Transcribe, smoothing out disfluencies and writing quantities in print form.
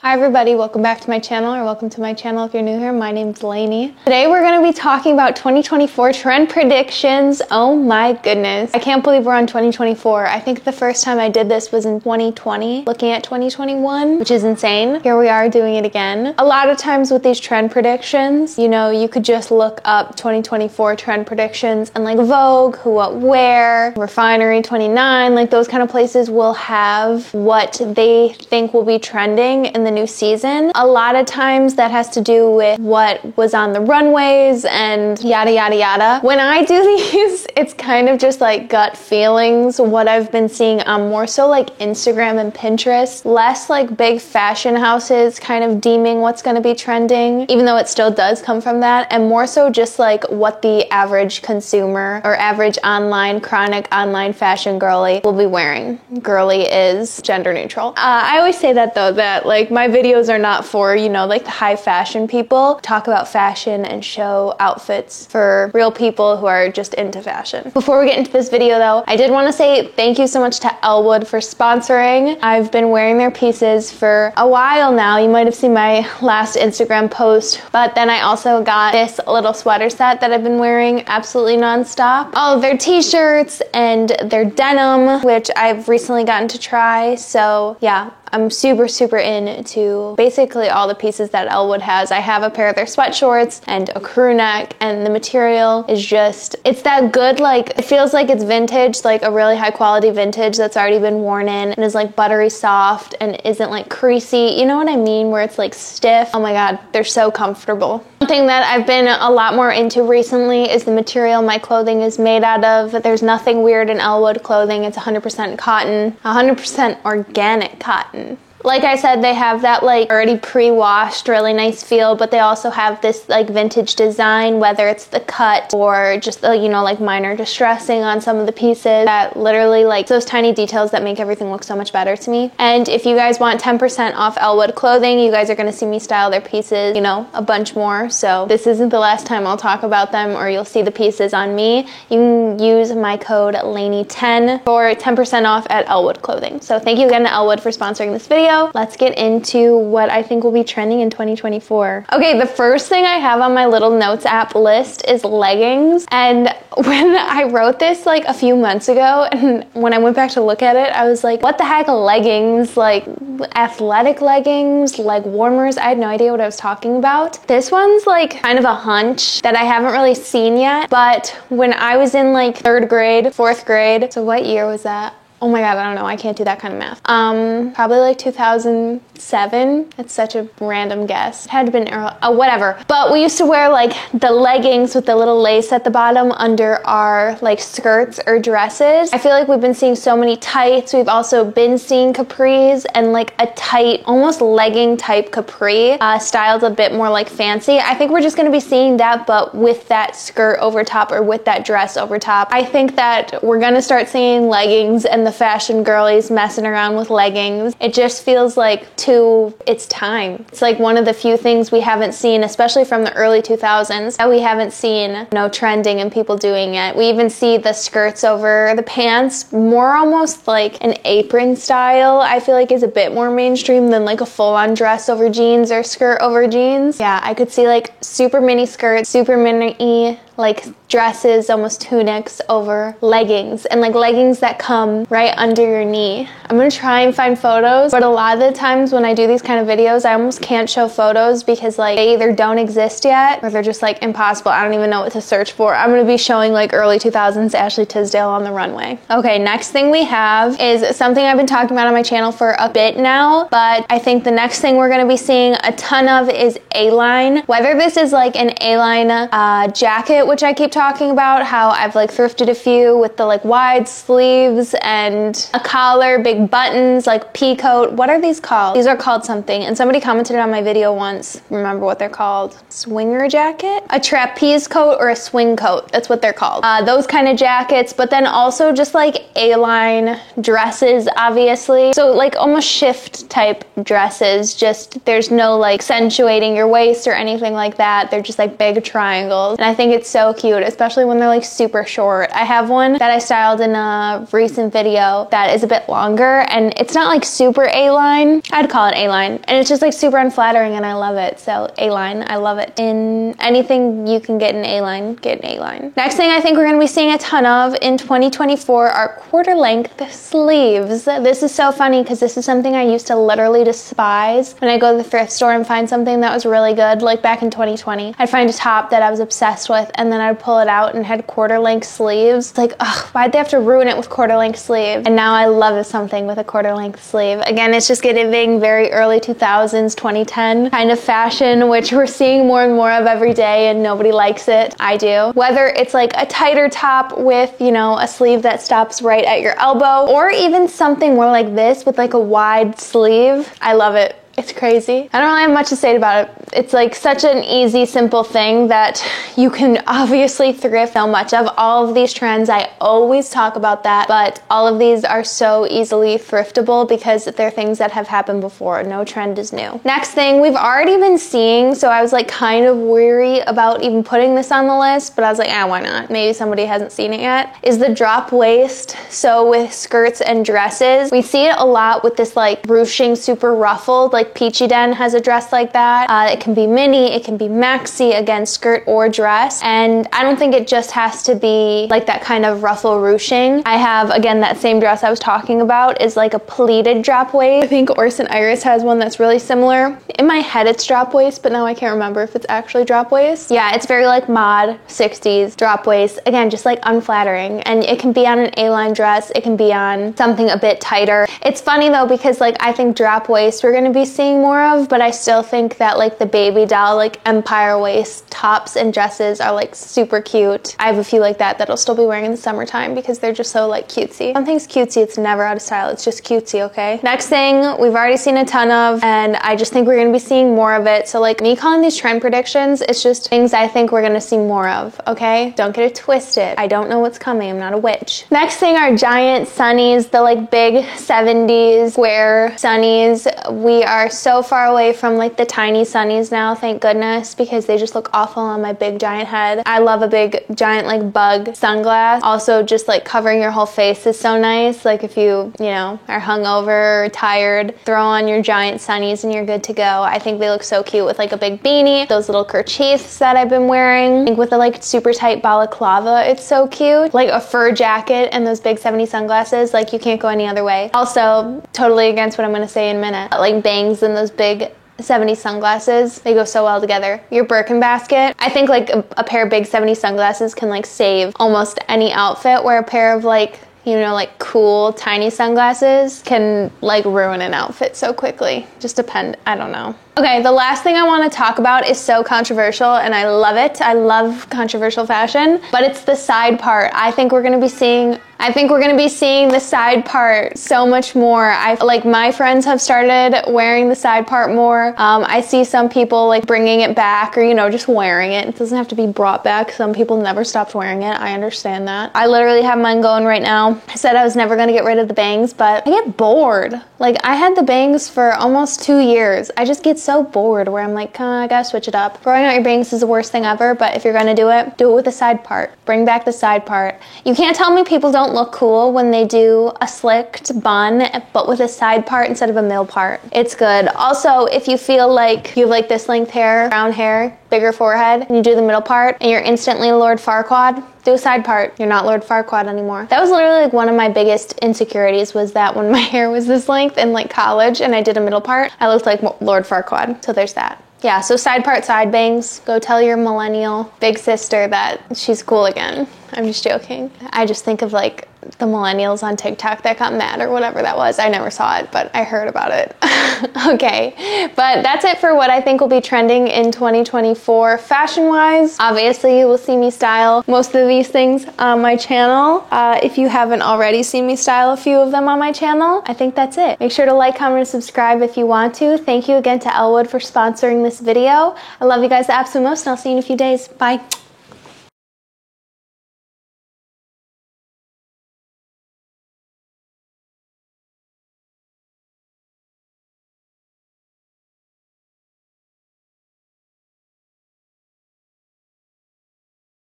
Hi everybody, welcome back to my channel, or welcome to my channel if you're new here. My name's Lainey. Today we're going to be talking about 2024 trend predictions. Oh my goodness. I can't believe we're on 2024. I think the first time I did this was in 2020, looking at 2021, which is insane. Here we are doing it again. A lot of times with these trend predictions, you know, you could just look up 2024 trend predictions and like Vogue, Who What Wear, Refinery 29, like those kind of places will have what they think will be trending in the new season. A lot of times that has to do with what was on the runways and yada yada yada. When I do these, it's kind of just like gut feelings, what I've been seeing on more so like Instagram and Pinterest, less like big fashion houses kind of deeming what's going to be trending, even though it still does come from that, and more so just like what the average consumer or average online chronic online fashion girly will be wearing. Girly is gender neutral. I always say that though, that like my videos are not for, you know, like the high fashion people. Talk about fashion and show outfits for real people who are just into fashion. Before we get into this video though, I did want to say thank you so much to Elwood for sponsoring. I've been wearing their pieces for a while now. You might have seen my last Instagram post, but then I also got this little sweater set that I've been wearing absolutely nonstop. All of their t-shirts and their denim, which I've recently gotten to try. So yeah, I'm super into basically all the pieces that Elwood has. I have a pair of their sweat shorts and a crew neck, and the material is just, it's that good, like, it feels like it's vintage, like a really high quality vintage that's already been worn in and is like buttery soft and isn't like creasy. You know what I mean? Where it's like stiff. Oh my God, they're so comfortable. One thing that I've been a lot more into recently is the material my clothing is made out of. There's nothing weird in Elwood clothing. It's 100% cotton, 100% organic cotton. Like I said, they have that like already pre-washed, really nice feel, but they also have this like vintage design, whether it's the cut or just the, you know, like minor distressing on some of the pieces that literally like those tiny details that make everything look so much better to me. And if you guys want 10% off Elwood clothing, you guys are going to see me style their pieces, you know, a bunch more. So this isn't the last time I'll talk about them, or you'll see the pieces on me. You can use my code Lainey10 for 10% off at Elwood clothing. So thank you again to Elwood for sponsoring this video. Let's get into what I think will be trending in 2024. Okay, the first thing I have on my little notes app list is leggings. And when I wrote this like a few months ago, and when I went back to look at it, I was like, what the heck, leggings? Like athletic leggings, leg warmers? I had no idea what I was talking about. This one's like kind of a hunch that I haven't really seen yet, but when I was in like 3rd grade, 4th grade, so what year was that? Oh my God, I don't know. I can't do that kind of math. Probably like 2007. It's such a random guess. It had to been early, whatever. But we used to wear like the leggings with the little lace at the bottom under our like skirts or dresses. I feel like we've been seeing so many tights. We've also been seeing capris and like a tight, almost legging type capri, styled a bit more like fancy. I think we're just gonna be seeing that, but with that skirt over top or with that dress over top. I think that we're gonna start seeing leggings and the fashion girlies messing around with leggings. It just feels like it's time. It's like one of the few things we haven't seen, especially from the early 2000s, that we haven't seen, you know, trending and people doing it. We even see the skirts over the pants, more almost like an apron style. I feel like is a bit more mainstream than like a full-on dress over jeans or skirt over jeans. Yeah, I could see like super mini skirts, super mini like dresses, almost tunics over leggings, and like leggings that come right under your knee. I'm gonna try and find photos, but a lot of the times when I do these kind of videos, I almost can't show photos because like they either don't exist yet or they're just like impossible. I don't even know what to search for. I'm gonna be showing like early 2000s Ashley Tisdale on the runway. Okay, next thing we have is something I've been talking about on my channel for a bit now, but I think the next thing we're gonna be seeing a ton of is A-line. Whether this is like an A-line jacket, which I keep talking about, how I've like thrifted a few with the like wide sleeves and a collar, big buttons, like pea coat. What are these called? These are called something, and somebody commented on my video once. Remember what they're called? Swinger jacket? A trapeze coat or a swing coat. That's what they're called. Those kind of jackets, but then also just like A-line dresses, obviously. So like almost shift type dresses, just there's no like accentuating your waist or anything like that. They're just like big triangles. And I think it's so cute, especially when they're like super short. I have one that I styled in a recent video that is a bit longer, and it's not like super A-line. I'd call it A-line, and it's just like super unflattering, and I love it. So A-line, I love it. In anything you can get an A-line, get an A-line. Next thing I think we're gonna be seeing a ton of in 2024 are quarter length sleeves. This is so funny because this is something I used to literally despise when I go to the thrift store and find something that was really good. Like back in 2020, I'd find a top that I was obsessed with, and then I'd pull it out and it had quarter length sleeves. It's like, ugh, why'd they have to ruin it with quarter length sleeve? And now I love something with a quarter length sleeve. Again, it's just giving very early 2000s, 2010 kind of fashion, which we're seeing more and more of every day, and nobody likes it. I do. Whether it's like a tighter top with, you know, a sleeve that stops right at your elbow, or even something more like this with like a wide sleeve. I love it. It's crazy. I don't really have much to say about it. It's like such an easy, simple thing that you can obviously thrift so much of. All of these trends, I always talk about that, but all of these are so easily thriftable because they're things that have happened before. No trend is new. Next thing we've already been seeing, so I was like kind of weary about even putting this on the list, but I was like, why not? Maybe somebody hasn't seen it yet, is the drop waist. So with skirts and dresses, we see it a lot with this like ruching, super ruffled, like Peachy Den has a dress like that. It can be mini, it can be maxi, again, skirt or dress. And I don't think it just has to be like that kind of ruffle ruching. I have, again, that same dress I was talking about is like a pleated drop waist. I think Orson Iris has one that's really similar. In my head, it's drop waist, but now I can't remember if it's actually drop waist. Yeah, it's very like mod 60s drop waist. Again, just like unflattering. And it can be on an A-line dress. It can be on something a bit tighter. It's funny though, because like I think drop waist we're gonna be seeing more of, but I still think that like the baby doll, like empire waist tops and dresses are like super cute. I have a few like that that'll still be wearing in the summertime because they're just so like cutesy. Something's cutesy, it's never out of style. It's just cutesy, okay? Next thing we've already seen a ton of, and I just think we're gonna be seeing more of it. So like me calling these trend predictions, it's just things I think we're gonna see more of, okay? Don't get it twisted. I don't know what's coming. I'm not a witch. Next thing are giant sunnies, the like big 70s square sunnies. We are so far away from like the tiny sunnies now, thank goodness, because they just look awful on my big giant head. I love a big giant like bug sunglass. Also, just like covering your whole face is so nice. Like if you know, are hungover or tired, throw on your giant sunnies and you're good to go. I think they look so cute with like a big beanie, those little kerchiefs that I've been wearing. I think with the like super tight balaclava, it's so cute. Like a fur jacket and those big 70 sunglasses, like you can't go any other way. Also, totally against what I'm gonna say in a minute, like bangs and those big 70 sunglasses, they go so well together. Your Birkin basket, I think like a pair of big 70 sunglasses can like save almost any outfit, where a pair of like, you know, like cool tiny sunglasses can like ruin an outfit so quickly. Just depend, I don't know. Okay, the last thing I want to talk about is so controversial, and I love it. I love controversial fashion, but it's the side part. I think we're gonna be seeing the side part so much more. Like my friends have started wearing the side part more. I see some people like bringing it back, or you know, just wearing it. It doesn't have to be brought back. Some people never stopped wearing it. I understand that. I literally have mine going right now. I said I was never gonna get rid of the bangs, but I get bored. Like I had the bangs for almost 2 years. I just get so bored where I'm like, I gotta switch it up. Growing out your bangs is the worst thing ever, but if you're gonna do it with the side part. Bring back the side part. You can't tell me people don't look cool when they do a slicked bun, but with a side part instead of a middle part. It's good. Also, if you feel like you have like this length hair, brown hair, bigger forehead, and you do the middle part and you're instantly Lord Farquaad, do a side part. You're not Lord Farquaad anymore. That was literally like one of my biggest insecurities, was that when my hair was this length in like college and I did a middle part, I looked like Lord Farquaad. So there's that. Yeah, so side part, side bangs. Go tell your millennial big sister that she's cool again. I'm just joking. I just think of like the millennials on TikTok that got mad or whatever that was. I never saw it, but I heard about it. Okay, but that's it for what I think will be trending in 2024 fashion-wise. Obviously, you will see me style most of these things on my channel. If you haven't already seen me style a few of them on my channel, I think that's it. Make sure to like, comment, and subscribe if you want to. Thank you again to Elwood for sponsoring this video. I love you guys the absolute most, and I'll see you in a few days. Bye.